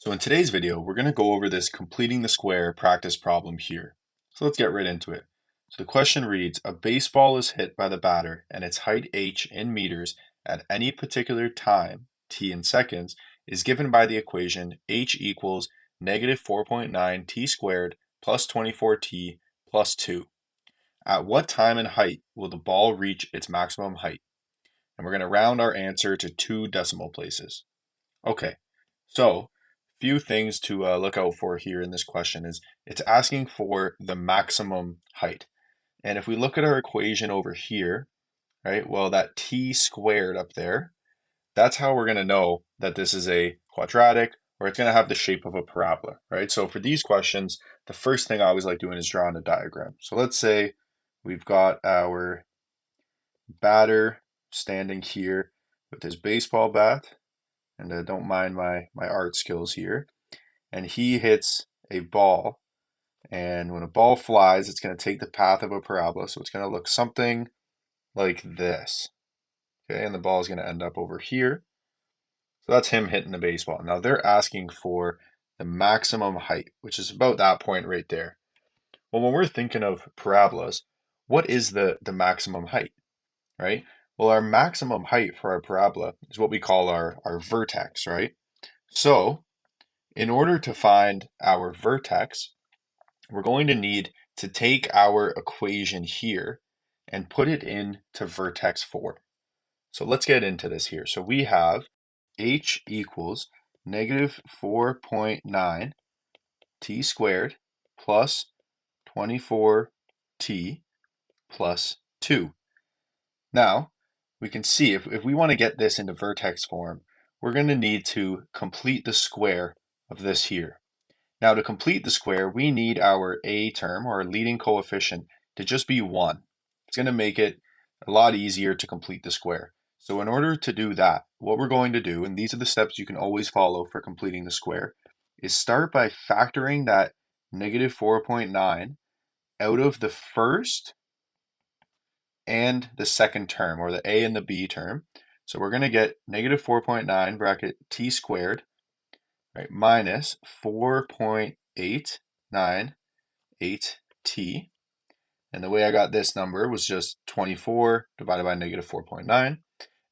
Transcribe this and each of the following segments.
So in today's video, we're going to go over this completing the square practice problem here. So let's get right into it. So the question reads, a baseball is hit by the batter and its height h in meters at any particular time, t in seconds, is given by the equation h equals negative 4.9 t squared plus 24t plus 2. At what time and height will the ball reach its maximum height? And we're going to round our answer to 2 decimal places. Okay, so few things to look out for here in this question is it's asking for the maximum height. And if we look at our equation over here, right, well, that t squared up there, that's how we're going to know that this is a quadratic or it's going to have the shape of a parabola, right? So for these questions, the first thing I always like doing is drawing a diagram. So let's say we've got our batter standing here with his baseball bat, and don't mind my art skills here. And he hits a ball, and when a ball flies, it's going to take the path of a parabola, so it's going to look something like this. Okay, and the ball is going to end up over here. So that's him hitting the baseball. Now they're asking for the maximum height, which is about that point right there. Well, when we're thinking of parabolas, what is the maximum height, right? Well, our maximum height for our parabola is what we call our vertex, right? So in order to find our vertex, we're going to need to take our equation here and put it into vertex form. So let's get into this here. So we have h equals negative 4.9 t squared plus 24t plus 2. Now, we can see if we want to get this into vertex form, we're going to need to complete the square of this here. Now to complete the square, we need our a term, or our leading coefficient, to just be 1. It's going to make it a lot easier to complete the square. So in order to do that, what we're going to do, and these are the steps you can always follow for completing the square, is start by factoring that negative 4.9 out of the first and the second term, or the a and the b term. So we're going to get negative 4.9 bracket t squared, right, minus 4.898t. And the way I got this number was just 24 divided by negative 4.9.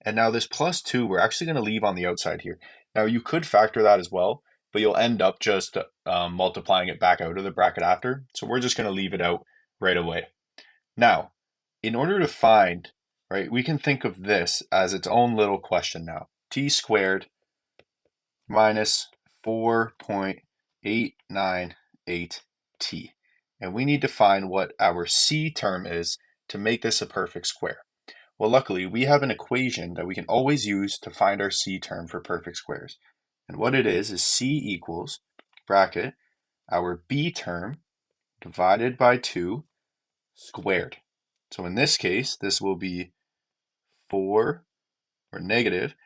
And now this plus 2, we're actually going to leave on the outside here. Now you could factor that as well, but you'll end up just multiplying it back out of the bracket after. So we're just going to leave it out right away. Now, in order to find, right, we can think of this as its own little question now. T squared minus 4.898t. And we need to find what our c term is to make this a perfect square. Well, luckily, we have an equation that we can always use to find our c term for perfect squares. And what it is c equals, bracket, our b term divided by 2 squared. So in this case, this will be 4, or negative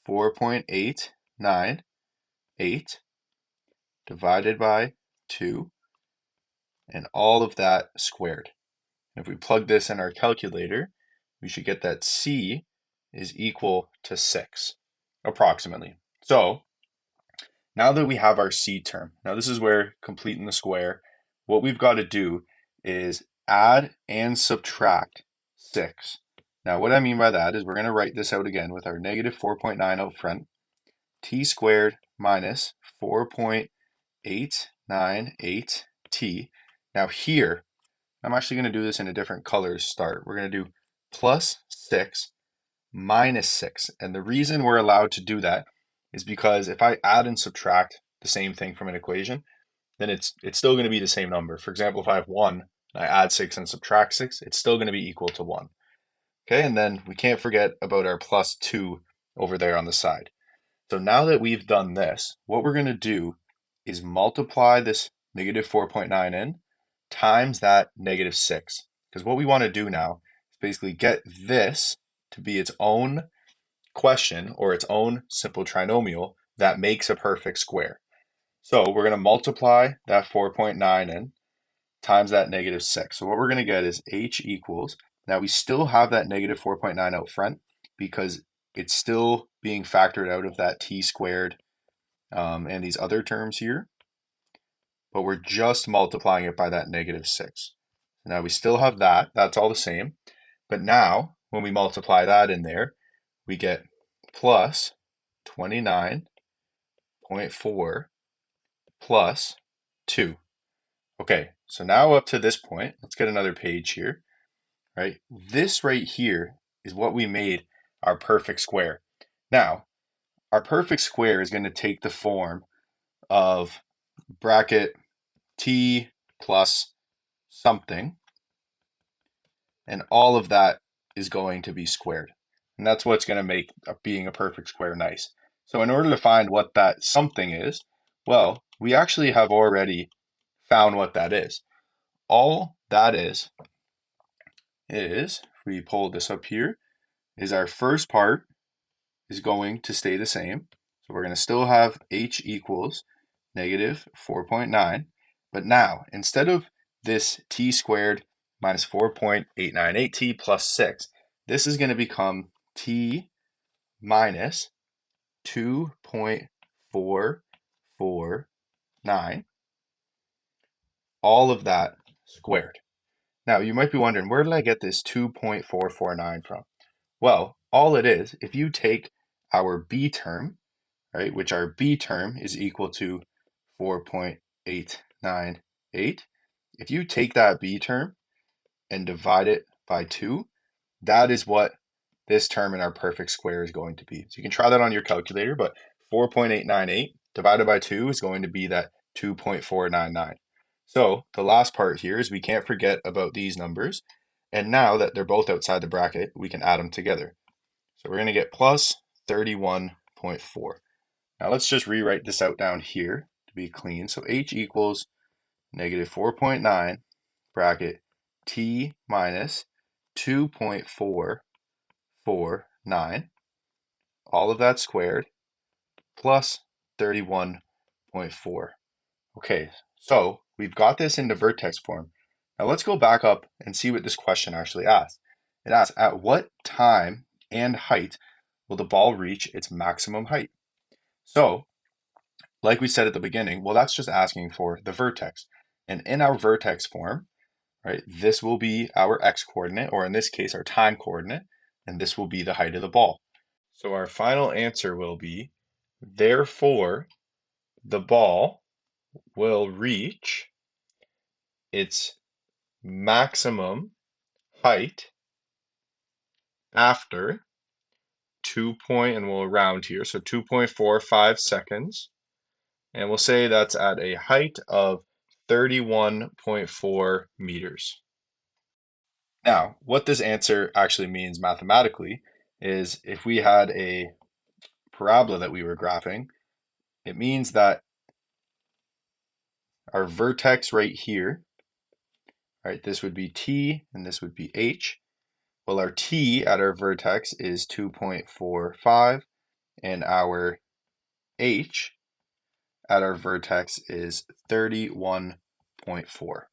4.898 divided by 2, and all of that squared. If we plug this in our calculator, we should get that c is equal to 6, approximately. So now that we have our c term, now this is where completing the square, what we've got to do is add and subtract 6. Now what I mean by that is we're going to write this out again with our negative 4.9 out front, t squared minus 4.898t. Now here, I'm actually going to do this in a different color to start. We're going to do plus 6 minus 6. And the reason we're allowed to do that is because if I add and subtract the same thing from an equation, then it's still going to be the same number. For example, if I have 1 and I add 6 and subtract 6, it's still going to be equal to 1. Okay, and then we can't forget about our plus 2 over there on the side. So now that we've done this, what we're going to do is multiply this negative 4.9 in times that negative 6. Because what we want to do now is basically get this to be its own question, or its own simple trinomial that makes a perfect square. So we're going to multiply that 4.9 in times that negative 6. So what we're going to get is h equals, now we still have that negative 4.9 out front because it's still being factored out of that t squared and these other terms here, but we're just multiplying it by that -6. Now we still have that, that's all the same, but now when we multiply that in there, we get plus 29.4 plus 2. Okay, so now up to this point, let's get another page here, right? This right here is what we made our perfect square. Now, our perfect square is going to take the form of bracket t plus something, and all of that is going to be squared. And that's what's going to make being a perfect square nice. So in order to find what that something is, well, we actually have already found what that is. All that is, if we pull this up here, is our first part is going to stay the same. So we're going to still have h equals -4.9. But now, instead of this t squared minus 4.898t plus 6, this is going to become t minus 2.449, all of that squared. Now, you might be wondering, where did I get this 2.449 from? Well, all it is, if you take our b term, right, which our b term is equal to 4.898, if you take that b term and divide it by 2, that is what this term in our perfect square is going to be. So you can try that on your calculator, but 4.898 divided by 2 is going to be that 2.499. So the last part here is we can't forget about these numbers. And now that they're both outside the bracket, we can add them together. So we're going to get plus 31.4. Now let's just rewrite this out down here to be clean. So h equals -4.9 bracket t minus 2.449, all of that squared, plus 31.4. Okay, so we've got this into vertex form. Now let's go back up and see what this question actually asks. It asks, at what time and height will the ball reach its maximum height? So, like we said at the beginning, well, that's just asking for the vertex. And in our vertex form, right, this will be our x-coordinate, or in this case, our time coordinate, and this will be the height of the ball. So our final answer will be, therefore, the ball will reach its maximum height after and we'll round here, so 2.45 seconds. And we'll say that's at a height of 31.4 meters. Now, what this answer actually means mathematically is if we had a parabola that we were graphing, it means that our vertex right here, right, this would be t and this would be h. Well, our t at our vertex is 2.45 and our h at our vertex is 31.4.